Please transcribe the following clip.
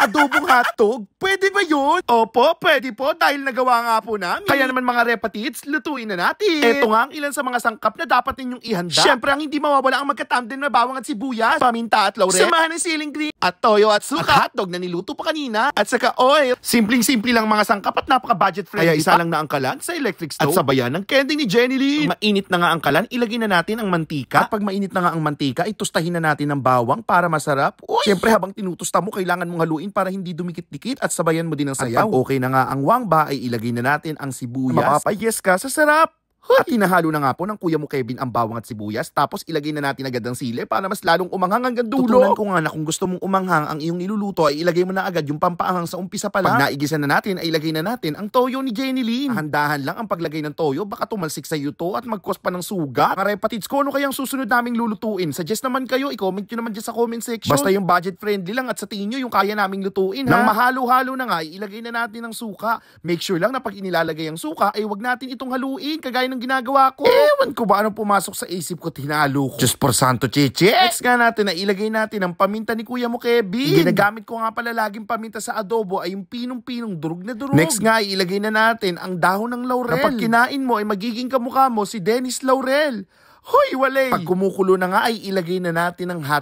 Adobong hotdog? Pwede ba yun? Opo, pwede po dahil nagawa nga po namin. Kaya naman mga repatids, lutuin na natin. Ito nga ang ilan sa mga sangkap na dapat ninyong ihanda. Siyempre ang hindi mawawala ang magkatamden na bawang at sibuyas, paminta at laurel, samahan ng siling green, at toyo at suka, at hotdog na niluto pa kanina, at saka oil. Simpleng-simple lang mga sangkap at napaka-budget friendly. Kaya isa lang na ang kalan sa electric stove. At sabayan ng kending ni Jenny Lee. Mainit na nga ang kalan, ilagay na natin ang mantika. At pag mainit na nga ang mantika, itustahin na natin ng bawang para masarap. Siyempre habang tinutusta mo, kailangan mong haluin para hindi dumikit-dikit at sabayan mo din ng sayaw. At pag okay na nga ang wangba, ay ilagay na natin ang sibuyas. Mapapayes ka sa sarap. At hinahalo na nga po ng kuya mo Kevin ang bawang at sibuyas, tapos ilagay na natin agad ang sili para mas lalong umanghang hanggang dulo. Tutunan ko nga na kung gusto mong umanghang ang iyong niluluto ay ilagay mo na agad yung pampaanghang sa umpisa pa lang. Pag naigisa na natin ay ilagay na natin ang toyo ni Jenny Lynn. Handahan lang ang paglagay ng toyo, baka tumalsik sa iyo to at mag-cause pa ng sugat. Mga repatids ko, ano kayang susunod naming lulutuin? Suggest naman kayo, i-comment nyo naman dyan sa comment section. Basta yung budget friendly lang at sa tingin nyo yung kaya naming lutuin. Nang mahalo-halo na nga, ilagay na natin ang suka. Make sure lang na pag inilalagay ang suka ay wag natin itong haluin kagaya ng ginagawa ko. Ewan ko ba anong pumasok sa isip ko, tinalo ko. Diyos por santo, cheche. Next nga natin na ilagay natin ang paminta ni kuya mo Kevin. Ginagamit ko nga pala laging paminta sa adobo ay yung pinong-pinong durog na durog. Next nga ilagay na natin ang dahon ng laurel. Kapag kinain mo ay magiging kamukha mo si Dennis Laurel. Hoy, walay! Pag kumukulo na nga ay ilagay na natin ang hot